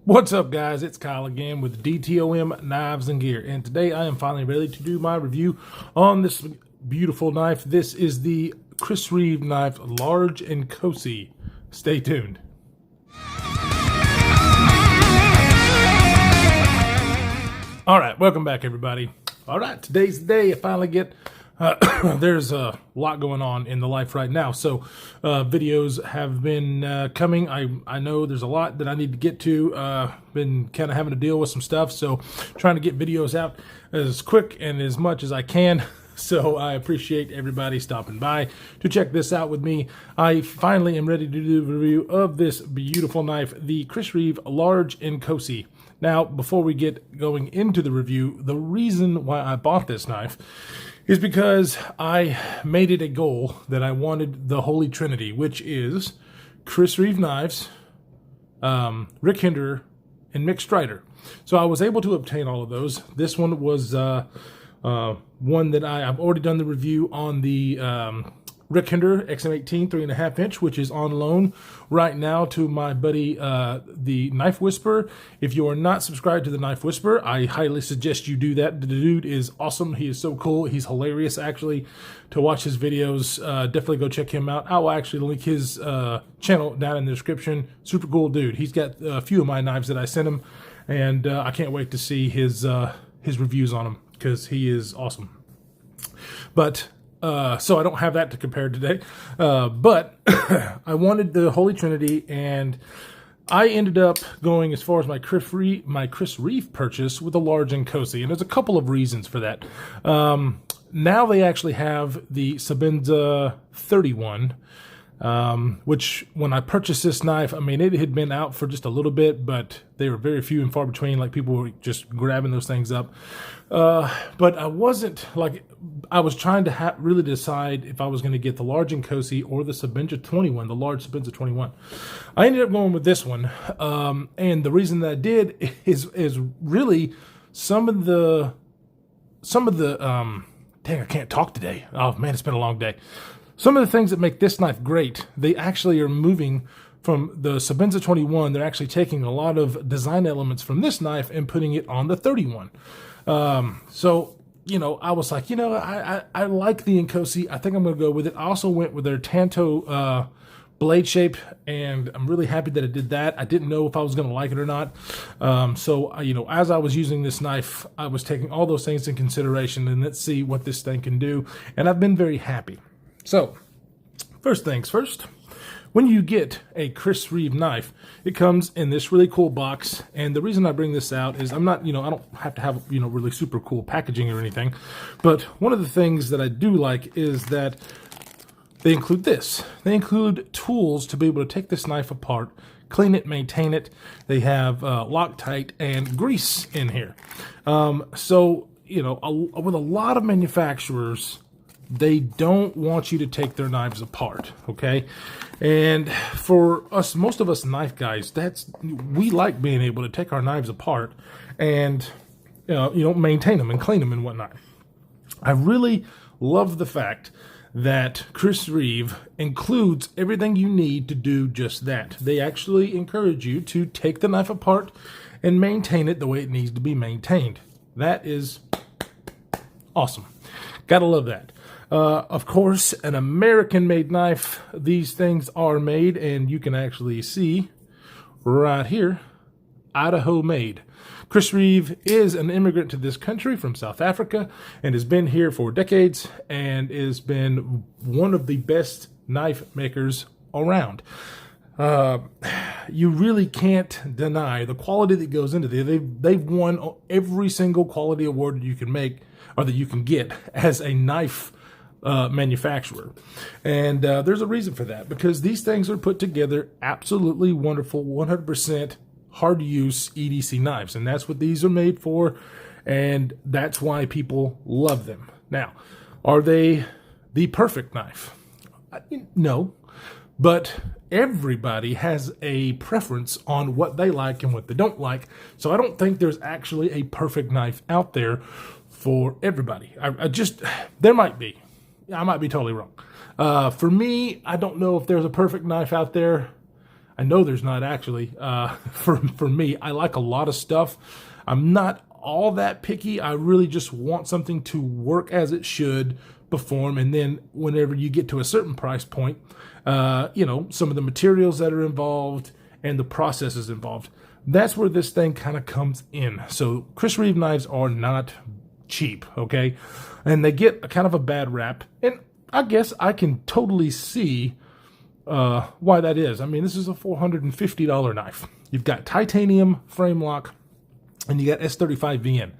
What's up, guys? It's Kyle again with DTOM Knives and Gear, and today I am finally ready to do my review on this beautiful knife. This is the Reeve knife, large Inkosi. Stay tuned. All right, welcome back, everybody. All right, today's the day I finally get. There's a lot going on in the life right now, so videos have been coming. I know there's a lot that I need to get to. Been kind of having to deal with some stuff, so trying to get videos out as quick and as much as I can. So I appreciate everybody stopping by to check this out with me. I finally am ready to do the review of this beautiful knife, the Reeve large Inkosi. Now, before we get going into the review, the reason why I bought this knife is because I made it a goal that I wanted the Holly Trinity, which is Reeve knives, Rick Hinderer, and Mick Strider. So I was able to obtain all of those. This one was one that I've already done the review on the Rick Hinderer XM18 3.5 inch, which is on loan right now to my buddy, the Knife Whisperer. If you are not subscribed to the Knife Whisperer, I highly suggest you do that. The dude is awesome. He is so cool. He's hilarious, actually, to watch his videos. Definitely go check him out. I will actually link his channel down in the description. Super cool dude. He's got a few of my knives that I sent him, and I can't wait to see his reviews on them because he is awesome. But so I don't have that to compare today, but I wanted the Holly Trinity, and I ended up going as far as my Chris Reeve purchase with a large Inkosi, and there's a couple of reasons for that. Now they actually have the Sebenza 31, which when I purchased this knife, I mean, it had been out for just a little bit, but they were very few and far between. Like, people were just grabbing those things up. But I wasn't, like, I was trying to really decide if I was going to get the large Inkosi or the Sebenza 21, the large Sebenza 21. I ended up going with this one. And the reason that I did is really some of the, dang, I can't talk today. Oh man, it's been a long day. Some of the things that make this knife great, they actually are moving from the Sebenza 21. They're actually taking a lot of design elements from this knife and putting it on the 31. So, you know, I was like, you know, I like the Inkosi. I think I'm going to go with it. I also went with their Tanto blade shape, and I'm really happy that I did that. I didn't know if I was going to like it or not. So, you know, as I was using this knife, I was taking all those things in consideration, and let's see what this thing can do. And I've been very happy. So, first things first, when you get a Reeve knife, it comes in this really cool box. And the reason I bring this out is I'm not, you know, I don't have to have, you know, really super cool packaging or anything. But one of the things that I do like is that they include this. They include tools to be able to take this knife apart, clean it, maintain it. They have Loctite and grease in here. So, you know, with a lot of manufacturers, they don't want you to take their knives apart, okay? And for us, most of us knife guys, we like being able to take our knives apart and, you know, maintain them and clean them and whatnot. I really love the fact that Reeve includes everything you need to do just that. They actually encourage you to take the knife apart and maintain it the way it needs to be maintained. That is awesome. Gotta love that. Of course, an American-made knife. These things are made, and you can actually see right here, Idaho-made. Reeve is an immigrant to this country from South Africa and has been here for decades and has been one of the best knife makers around. You really can't deny the quality that goes into this. They've won every single quality award you can make or that you can get as a knife manufacturer. And there's a reason for that, because these things are put together absolutely wonderful, 100% hard use EDC knives, and that's what these are made for, and that's why people love them. Now, are they the perfect knife? No, but everybody has a preference on what they like and what they don't like, so I don't think there's actually a perfect knife out there for everybody. There might be. I might be totally wrong. For me, I don't know if there's a perfect knife out there. I know there's not actually. For me, I like a lot of stuff. I'm not all that picky. I really just want something to work as it should, perform, and then whenever you get to a certain price point, some of the materials that are involved and the processes involved, that's where this thing kind of comes in. So Chris Reeve knives are not cheap, okay? And they get a kind of a bad rap, and I guess I can totally see why that is. I mean, this is a $450 knife. You've got titanium frame lock, and you got S35VN.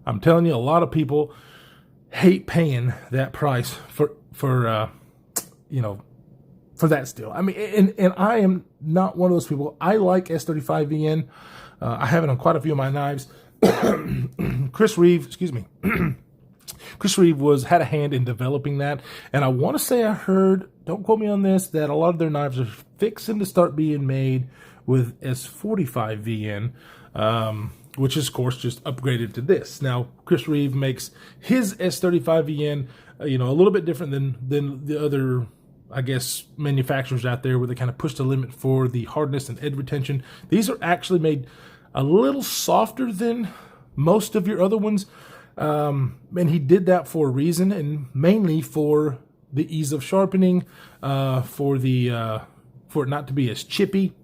I'm telling you, a lot of people hate paying that price for that still. I mean, and I am not one of those people. I like S35VN. I have it on quite a few of my knives. Chris Reeve had a hand in developing that, and I want to say I heard, don't quote me on this, that a lot of their knives are fixing to start being made with S45VN, which is, of course, just upgraded to this. Now, Chris Reeve makes his S35VN, a little bit different than the other, I guess, manufacturers out there, where they kind of push the limit for the hardness and edge retention. These are actually made a little softer than most of your other ones. And he did that for a reason, and mainly for the ease of sharpening, for it not to be as chippy.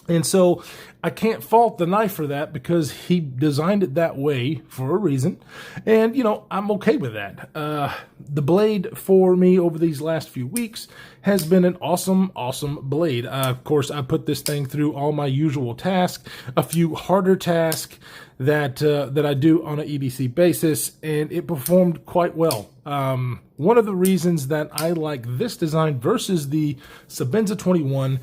And so I can't fault the knife for that, because he designed it that way for a reason. And, I'm okay with that. The blade for me over these last few weeks has been an awesome, awesome blade. Of course, I put this thing through all my usual tasks, a few harder tasks that I do on an EDC basis, and it performed quite well. One of the reasons that I like this design versus the Sebenza 21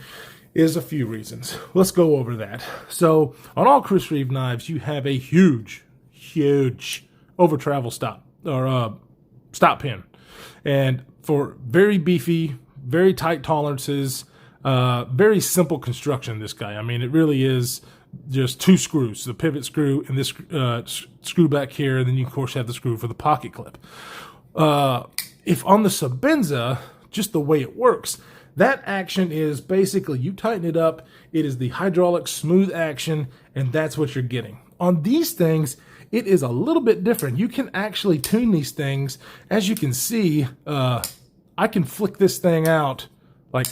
is a few reasons. Let's go over that. So on all Chris Reeve knives, you have a huge over travel stop, or stop pin. And for very beefy, very tight tolerances, very simple construction, this guy. I mean, it really is just two screws, the pivot screw and this screw back here, and then you, of course, have the screw for the pocket clip. If on the Sebenza, just the way it works, that action is basically you tighten it up, it is the hydraulic smooth action, and that's what you're getting. On these things, it is a little bit different. You can actually tune these things. As you can see, I can flick this thing out like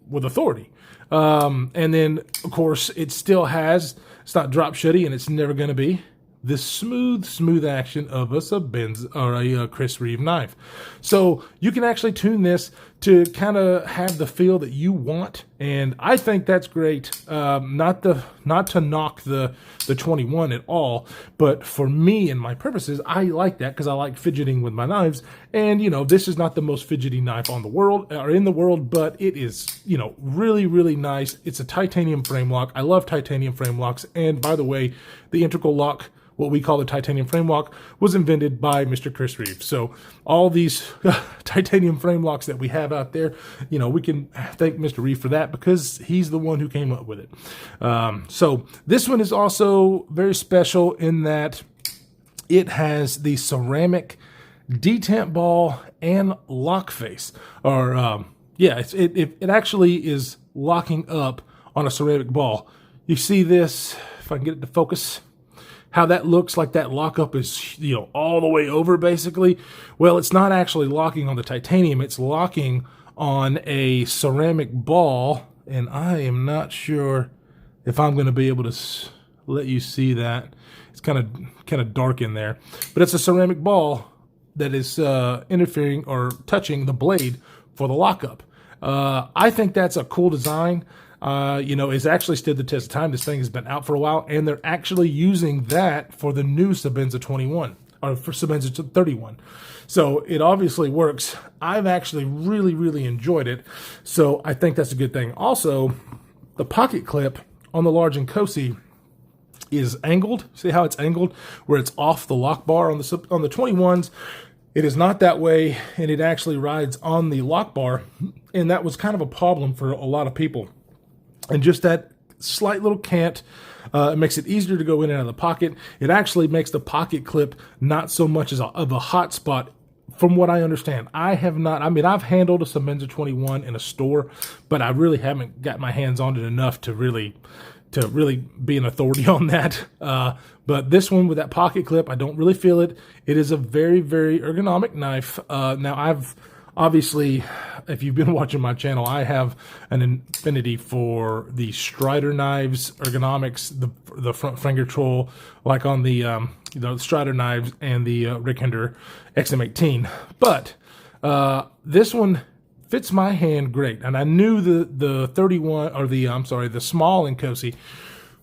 with authority. And then, of course, it's not drop shitty, and it's never going to be the smooth action of a Sebenza or a Chris Reeve knife. So you can actually tune this to kind of have the feel that you want, and I think that's great. Not to knock the 21 at all, but for me and my purposes, I like that because I like fidgeting with my knives. And this is not the most fidgety knife in the world, but it is really, really nice. It's a titanium frame lock. I love titanium frame locks, and by the way, the integral lock, what we call the titanium frame lock, was invented by Mr. Chris Reeve. So all these titanium frame locks that we have out there, we can thank Mr. Reeve for that, because he's the one who came up with it. So this one is also very special in that it has the ceramic detent ball and lock face. It actually is locking up on a ceramic ball. You see this, if I can get it to focus, how that looks like that lockup is, all the way over basically. Well, it's not actually locking on the titanium. It's locking on a ceramic ball, and I am not sure if I'm going to be able to let you see that. It's kind of dark in there, but it's a ceramic ball that is interfering or touching the blade for the lockup. I think that's a cool design. It's actually stood the test of time. This thing has been out for a while, and they're actually using that for the new Sebenza 21, or for Sebenza 31. So it obviously works. I've actually really, really enjoyed it. So I think that's a good thing. Also, the pocket clip on the large Inkosi is angled. See how it's angled? Where it's off the lock bar on the 21s. It is not that way, and it actually rides on the lock bar. And that was kind of a problem for a lot of people. And just that slight little cant, it makes it easier to go in and out of the pocket. It actually makes the pocket clip not so much of a hot spot from what I understand, I have not, I mean, I've handled a Semenza 21 in a store, but I really haven't got my hands on it enough to really be an authority on that. But this one with that pocket clip, I don't really feel it. It is a very, very ergonomic knife. Now I've obviously, if you've been watching my channel, I have an affinity for the Strider knives, Ergonomics, the front finger control, like on the the Strider knives and the Rick Hender XM18. But this one fits my hand great, and I knew the 31 or the small Inkosi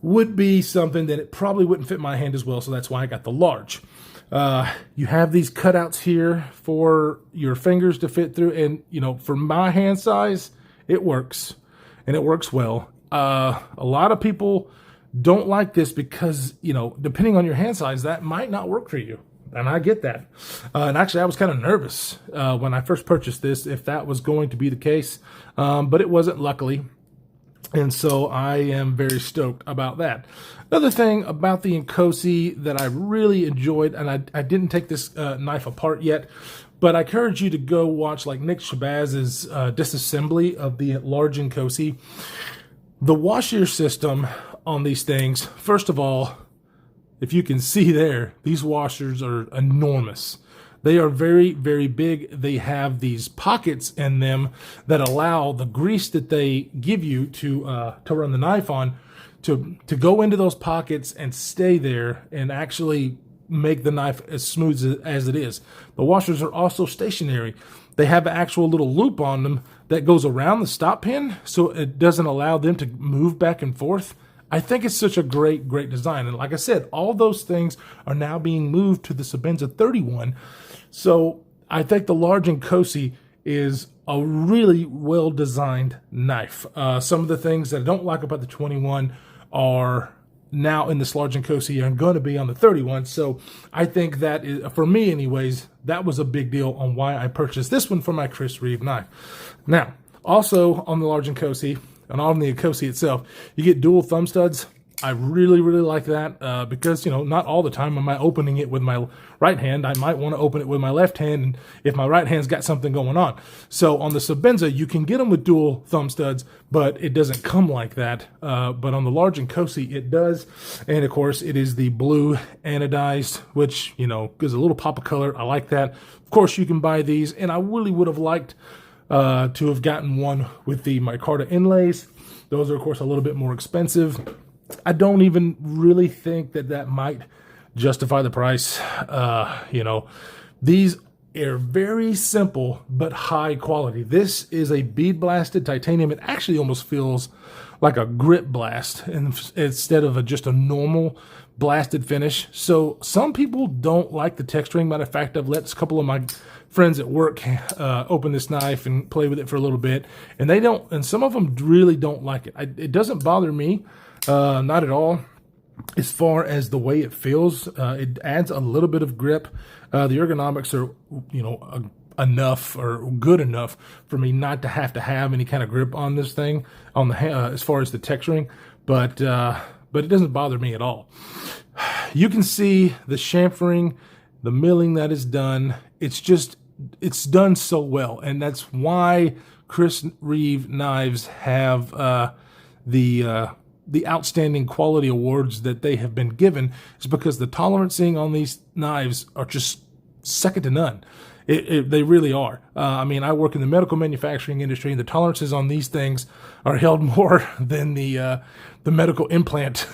would be something that it probably wouldn't fit my hand as well, so that's why I got the large. You have these cutouts here for your fingers to fit through, and you know, for my hand size, it works, and it works well. A lot of people don't like this because, you know, depending on your hand size, that might not work for you. And I get that. And actually, I was kind of nervous when I first purchased this, if that was going to be the case. But it wasn't, luckily. And so I am very stoked about that. Another thing about the Inkosi that I really enjoyed, and I didn't take this knife apart yet, but I encourage you to go watch like Nick Shabazz's disassembly of the large Inkosi. The washer system on these things, first of all, if you can see there, these washers are enormous. They are very, very big. They have these pockets in them that allow the grease that they give you to run the knife on to go into those pockets and stay there and actually make the knife as smooth as it is. The washers are also stationary. They have an actual little loop on them that goes around the stop pin, so it doesn't allow them to move back and forth. I think it's such a great, great design. And like I said, all those things are now being moved to the Semenza 31. So I think the large Inkosi is a really well-designed knife. Some of the things that I don't like about the 21 are now in this large Inkosi and going to be on the 31. So I think that is, for me anyways, that was a big deal on why I purchased this one for my Chris Reeve knife. Now, also on the large Inkosi, and on the Inkosi itself, you get dual thumb studs. I really, really like that because, you know, not all the time am I opening it with my right hand. I might want to open it with my left hand, and if my right hand's got something going on. So on the Semenza, you can get them with dual thumb studs, but it doesn't come like that. But on the large Inkosi, it does. And of course, it is the blue anodized, which, you know, gives a little pop of color. I like that. Of course, you can buy these, and I really would have liked to have gotten one with the micarta inlays. Those are, of course, a little bit more expensive. I don't even really think that might justify the price. You know, these are very simple but high quality. This is a bead blasted titanium. It actually almost feels like a grit blast instead of just a normal blasted finish. So some people don't like the texturing. Matter of fact, I've let a couple of my friends at work open this knife and play with it for a little bit, and they don't, and some of them really don't like it. It doesn't bother me, not at all. As far as the way it feels, it adds a little bit of grip. The ergonomics are, you know, enough or good enough for me not to have any kind of grip on this thing on the as far as the texturing, but it doesn't bother me at all. You can see the chamfering, the milling that is done. It's done so well, and that's why Chris Reeve knives have the outstanding quality awards that they have been given, is because the tolerancing on these knives are just second to none. They really are. I mean, I work in the medical manufacturing industry, and the tolerances on these things are held more than the medical implant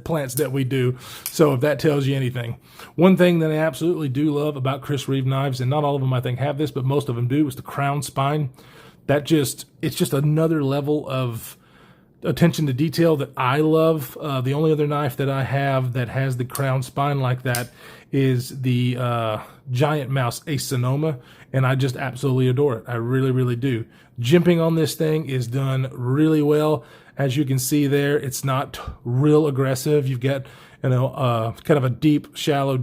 plants that we do. So if that tells you anything. One thing that I absolutely do love about Chris Reeve knives, and not all of them I think have this, but most of them do, is the crown spine. It's just another level of attention to detail that I love. The only other knife that I have that has the crown spine like that is the Giant Mouse Ace Sonoma, and I just absolutely adore it. I really, really do. Jimping on this thing is done really well. As you can see there, it's not real aggressive. You've got, you know, kind of a deep, shallow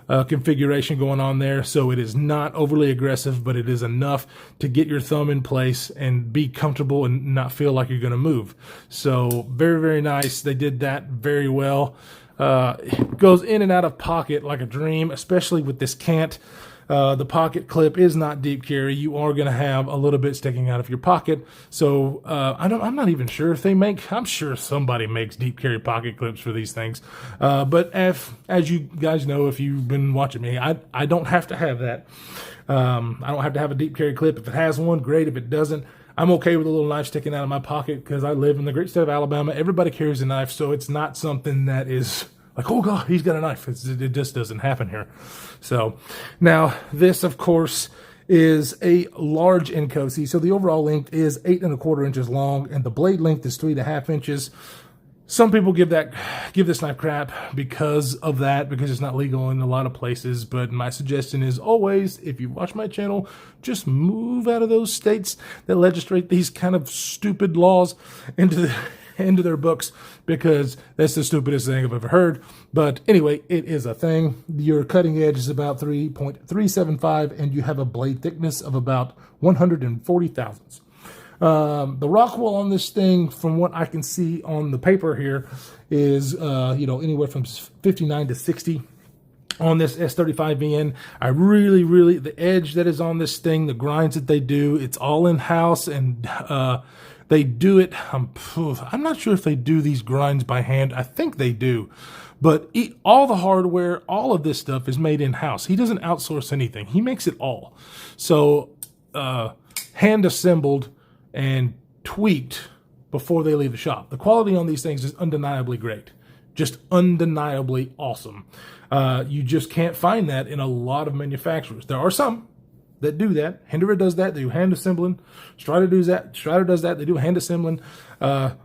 configuration going on there. So it is not overly aggressive, but it is enough to get your thumb in place and be comfortable and not feel like you're going to move. So very, very nice. They did that very well. It goes in and out of pocket like a dream, especially with this cant. The pocket clip is not deep carry. You are going to have a little bit sticking out of your pocket. So I'm not even sure if they make. I'm sure somebody makes deep carry pocket clips for these things. But as you guys know, if you've been watching me, I don't have to have that. I don't have to have a deep carry clip. If it has one, great. If it doesn't, I'm okay with a little knife sticking out of my pocket because I live in the great state of Alabama. Everybody carries a knife, so it's not something that is like, oh God, he's got a knife. It just doesn't happen here. So now this, of course, is a large Inkosi. So the overall length is 8 1/4 inches long, and the blade length is 3 1/2 inches. Some people give this knife crap because of that, because it's not legal in a lot of places. But my suggestion is always, if you watch my channel, just move out of those states that legislate these kind of stupid laws into their books, because that's the stupidest thing I've ever heard. But anyway, it is a thing. Your cutting edge is about 3.375, and you have a blade thickness of about 140 thousandths. The Rockwell on this thing, from what I can see on the paper here, is anywhere from 59 to 60 on this S35VN. I really, the edge that is on this thing, the grinds that they do, it's all in-house, and they do it. I'm not sure if they do these grinds by hand. I think they do. But all the hardware, all of this stuff is made in-house. He doesn't outsource anything. He makes it all. So hand-assembled and tweaked before they leave the shop. The quality on these things is undeniably great. Just undeniably awesome. You just can't find that in a lot of manufacturers. There are some that do that. Hinderer does that. They do hand assembling. Strider does that. Strider does that. They do hand assembling.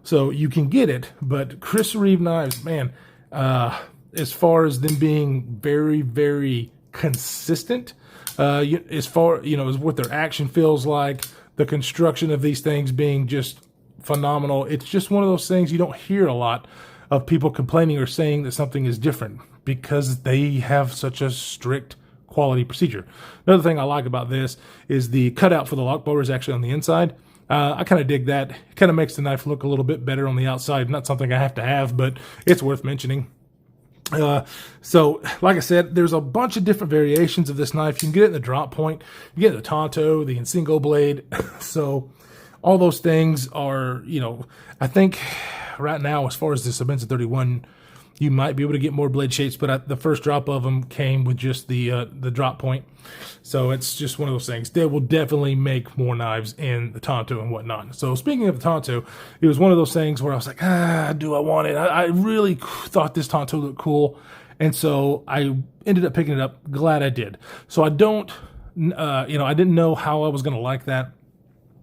So you can get it. But Chris Reeve knives, man, as far as them being very, very consistent, as far, as what their action feels like, the construction of these things being just phenomenal. It's just one of those things you don't hear a lot of people complaining or saying that something is different, because they have such a strict quality procedure. Another thing I like about this is the cutout for the lock blower is actually on the inside. I kind of dig that. It kind of makes the knife look a little bit better on the outside. Not something I have to have, but it's worth mentioning. So like I said, there's a bunch of different variations of this knife. You can get it in the drop point, you get the Tanto, the Insingo blade. So all those things are, I think right now, as far as the Sebenza 31, you might be able to get more blade shapes, but the first drop of them came with just the drop point. So it's just one of those things. They will definitely make more knives in the Tanto and whatnot. So speaking of the Tanto, it was one of those things where I was like, do I want it? I really thought this Tanto looked cool. And so I ended up picking it up. Glad I did. So I don't, I didn't know how I was going to like that,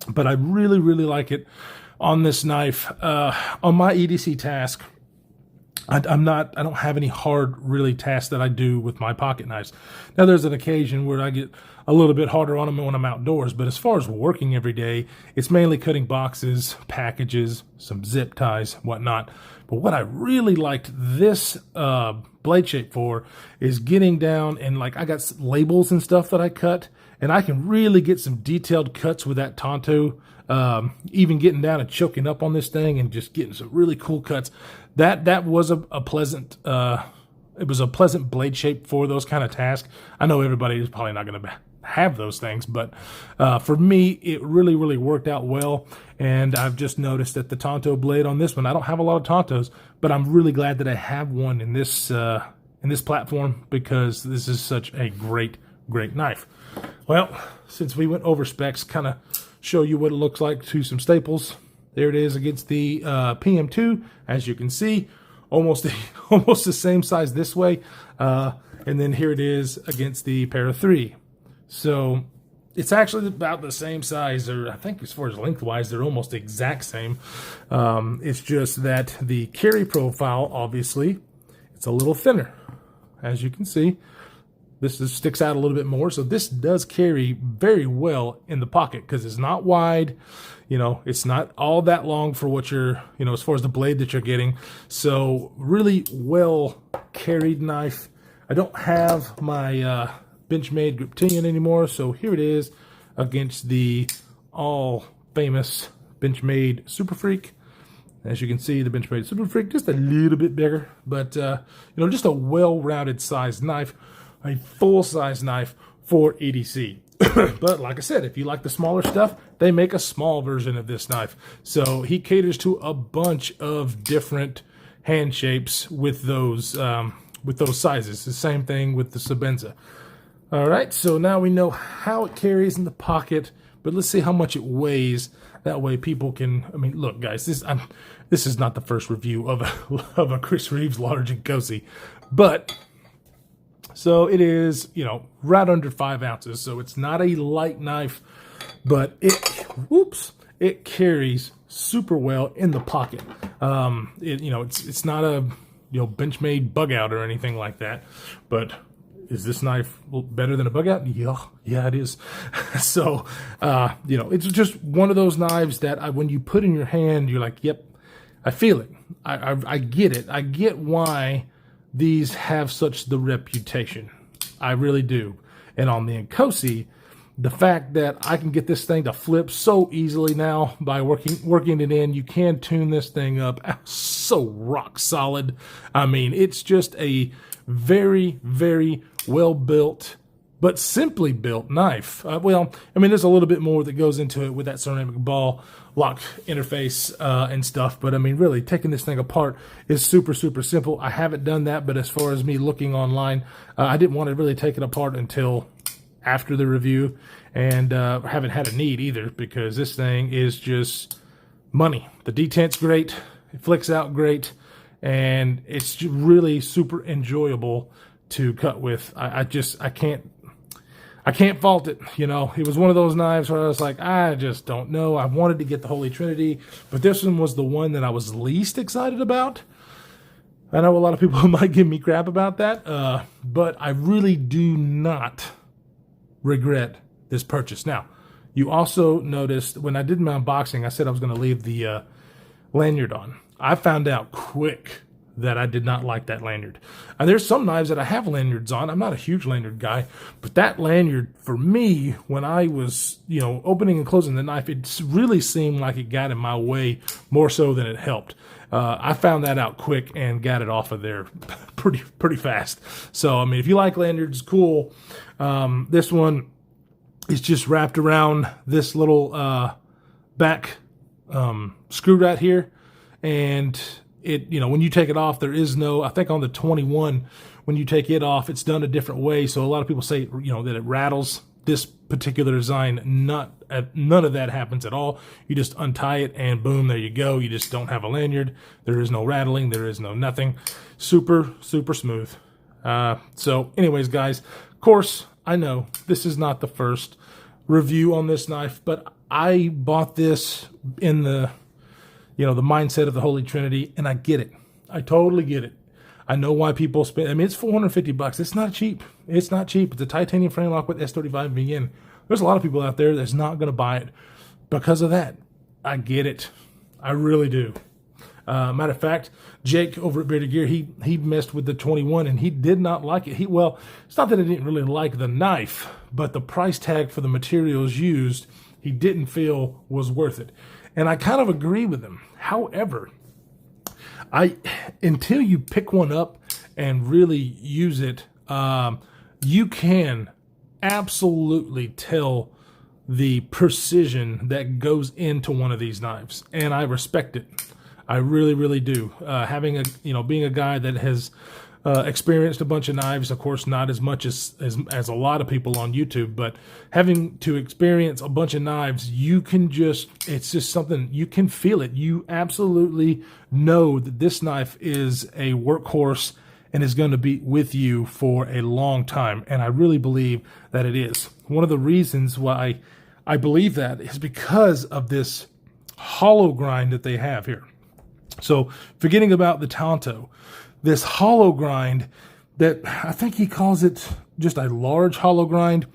but I really, really like it on this knife. On my EDC task, I don't have any hard, really, tasks that I do with my pocket knives. Now, there's an occasion where I get a little bit harder on them when I'm outdoors, but as far as working every day, it's mainly cutting boxes, packages, some zip ties, whatnot. But what I really liked this blade shape for is getting down and, I got labels and stuff that I cut, and I can really get some detailed cuts with that Tanto, even getting down and choking up on this thing and just getting some really cool cuts. That was a pleasant, it was a pleasant blade shape for those kind of tasks. I know everybody is probably not going to have those things, but for me, it really, really worked out well. And I've just noticed that the Tanto blade on this one, I don't have a lot of Tantos, but I'm really glad that I have one in this platform, because this is such a great, great knife. Well, since we went over specs, kind of show you what it looks like to some staples. There it is against the PM2. As you can see, almost the same size this way. And then here it is against the Para 3. So it's actually about the same size, or I think as far as lengthwise, they're almost the exact same. It's just that the carry profile, obviously, it's a little thinner. As you can see, this sticks out a little bit more. So this does carry very well in the pocket, because it's not wide. It's not all that long for what you're, as far as the blade that you're getting. So really well carried knife. I don't have my Benchmade Griptilian anymore. So here it is against the all famous Benchmade Super Freak. As you can see, the Benchmade Super Freak, just a little bit bigger, but just a well-rounded sized knife, a full-size knife for EDC. But like I said, if you like the smaller stuff, they make a small version of this knife. So he caters to a bunch of different hand shapes with those sizes. The same thing with the Sebenza. All right, so now we know how it carries in the pocket, but let's see how much it weighs. That way people can, I mean, look, guys, this is not the first review of a Chris Reeves large Inkosi, but so it is, you know, right under 5 ounces. So it's not a light knife, but it carries super well in the pocket. It's not a, Benchmade bug out or anything like that, but is this knife better than a bug out? Yeah, it is. So, it's just one of those knives that when you put in your hand, you're like, yep, I feel it. I get it. I get why these have such the reputation. I really do. And on the Inkosi, the fact that I can get this thing to flip so easily now by working it in, you can tune this thing up so rock solid. I mean, it's just a very, very well built, but simply built knife. There's a little bit more that goes into it with that ceramic ball lock interface and stuff. But I mean, really, taking this thing apart is super, super simple. I haven't done that, but as far as me looking online, I didn't want to really take it apart until after the review, and haven't had a need either, because this thing is just money. The detent's great, it flicks out great, and it's really super enjoyable to cut with. I can't fault it. It was one of those knives where I was like, I just don't know. I wanted to get the Holly Trinity, but this one was the one that I was least excited about. I know a lot of people might give me crap about that, but I really do not regret this purchase. Now, you also noticed when I did my unboxing, I said I was going to leave the lanyard on. I found out quick that I did not like that lanyard. And there's some knives that I have lanyards on. I'm not a huge lanyard guy, but that lanyard, for me, when I was, opening and closing the knife, it really seemed like it got in my way more so than it helped. I found that out quick and got it off of there pretty fast. So, I mean, if you like lanyards, cool. This one is just wrapped around this little back screw right here, and it, when you take it off, there is no, I think on the 21, when you take it off, it's done a different way. So a lot of people say, that it rattles. This particular design, none of that happens at all. You just untie it and boom, there you go. You just don't have a lanyard. There is no rattling. There is no nothing. Super, super smooth. So anyways, guys, of course, I know this is not the first review on this knife, but I bought this in the, the mindset of the Holy Trinity, and I get it. I totally get it. I know why people spend, it's $450. It's not cheap. It's not cheap. It's a titanium frame lock with S35VN. There's a lot of people out there that's not going to buy it because of that. I get it. I really do. Matter of fact, Jake over at Bearded Gear, he messed with the 21 and he did not like it. It's not that he didn't really like the knife, but the price tag for the materials used, he didn't feel was worth it. And I kind of agree with him. However, until you pick one up and really use it, you can absolutely tell the precision that goes into one of these knives, and I respect it. I really, really do. Being a guy that has experienced a bunch of knives, of course, not as much as a lot of people on YouTube, but having to experience a bunch of knives, it's just something, you can feel it. You absolutely know that this knife is a workhorse and is going to be with you for a long time. And I really believe that it is. One of the reasons why I believe that is because of this hollow grind that they have here. So forgetting about the Tanto, this hollow grind that I think he calls it just a large hollow grind,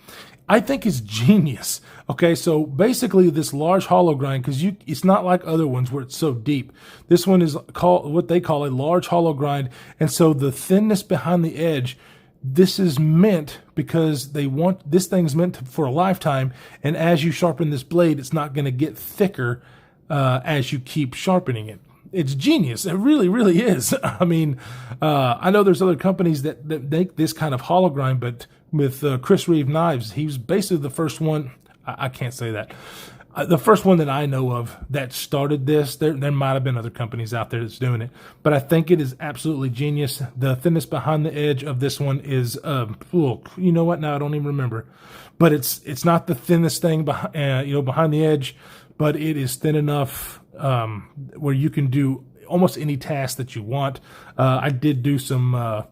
I think is genius. Okay, so basically this large hollow grind, because it's not like other ones where it's so deep. This one is called what they call a large hollow grind, and so the thinness behind the edge, this is meant because this thing's meant for a lifetime, and as you sharpen this blade, it's not going to get thicker as you keep sharpening it. it's genius. It really, really is. I mean, I know there's other companies that make this kind of hollow grind, but with Chris Reeve knives, he was basically the first one. I can't say that. The first one that I know of that started this. There might have been other companies out there that's doing it, but I think it is absolutely genius. The thinness behind the edge of this one is, you know what? Now I don't even remember, but it's not the thinnest thing behind the edge, but it is thin enough where you can do almost any task that you want. I did do some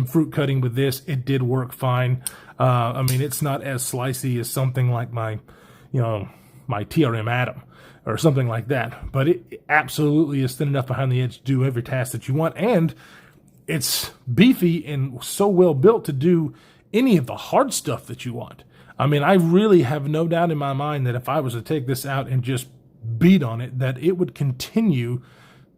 fruit cutting with this. It did work fine. I mean, it's not as slicey as something like my TRM Atom or something like that, but it absolutely is thin enough behind the edge to do every task that you want, and it's beefy and so well built to do any of the hard stuff that you want. I mean, I really have no doubt in my mind that if I was to take this out and just beat on it, that it would continue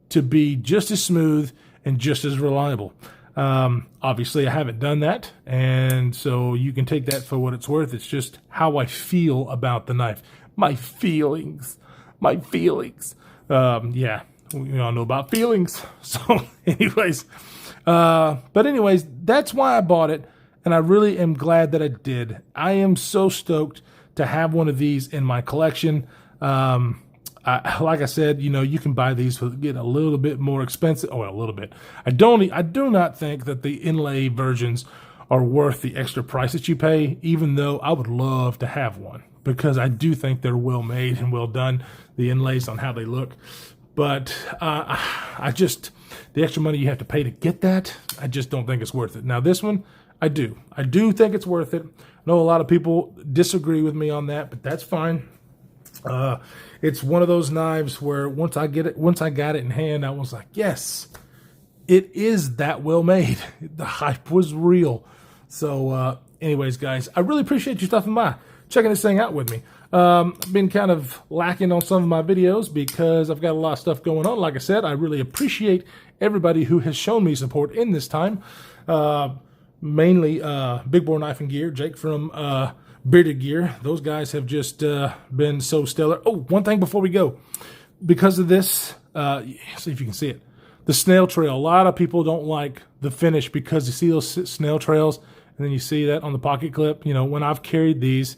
to be just as smooth and just as reliable. Obviously I haven't done that, and so you can take that for what it's worth. It's just how I feel about the knife. My feelings. Yeah, we all know about feelings. So anyways, that's why I bought it, and I really am glad that I did. I am so stoked to have one of these in my collection. Like I said, you can buy these for get a little bit more expensive. Oh, well, a little bit. I do not think that the inlay versions are worth the extra price that you pay, even though I would love to have one, because I do think they're well made and well done, the inlays on how they look. But the extra money you have to pay to get that, I just don't think it's worth it. Now this one, I do think it's worth it. I know a lot of people disagree with me on that, but that's fine. It's one of those knives where once I got it in hand, I was like, yes, it is that well made. The hype was real. So, anyways, guys, I really appreciate you stopping by, checking this thing out with me. I've been kind of lacking on some of my videos because I've got a lot of stuff going on. Like I said, I really appreciate everybody who has shown me support in this time. Mainly Big Bore Knife and Gear, Jake from Bearded Gear. Those guys have just been so stellar. Oh, one thing before we go. Because of this, see if you can see it. The snail trail. A lot of people don't like the finish because you see those snail trails, and then you see that on the pocket clip. When I've carried these,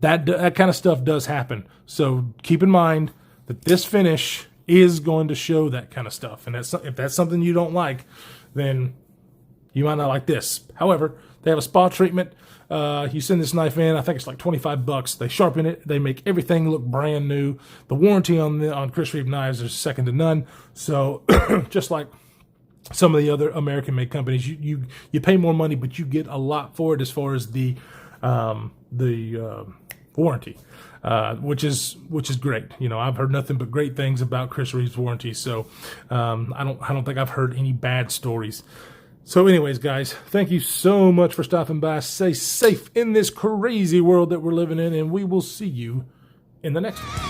that kind of stuff does happen. So keep in mind that this finish is going to show that kind of stuff. And if that's something you don't like, then you might not like this. However, they have a spa treatment. You send this knife in, I think it's like $25. They sharpen it. They make everything look brand new. The warranty on Chris Reeve knives is second to none. So just like some of the other American-made companies, you pay more money, but you get a lot for it as far as the warranty, which is great. I've heard nothing but great things about Chris Reeve's warranty. So I don't think I've heard any bad stories. So anyways, guys, thank you so much for stopping by. Stay safe in this crazy world that we're living in, and we will see you in the next one.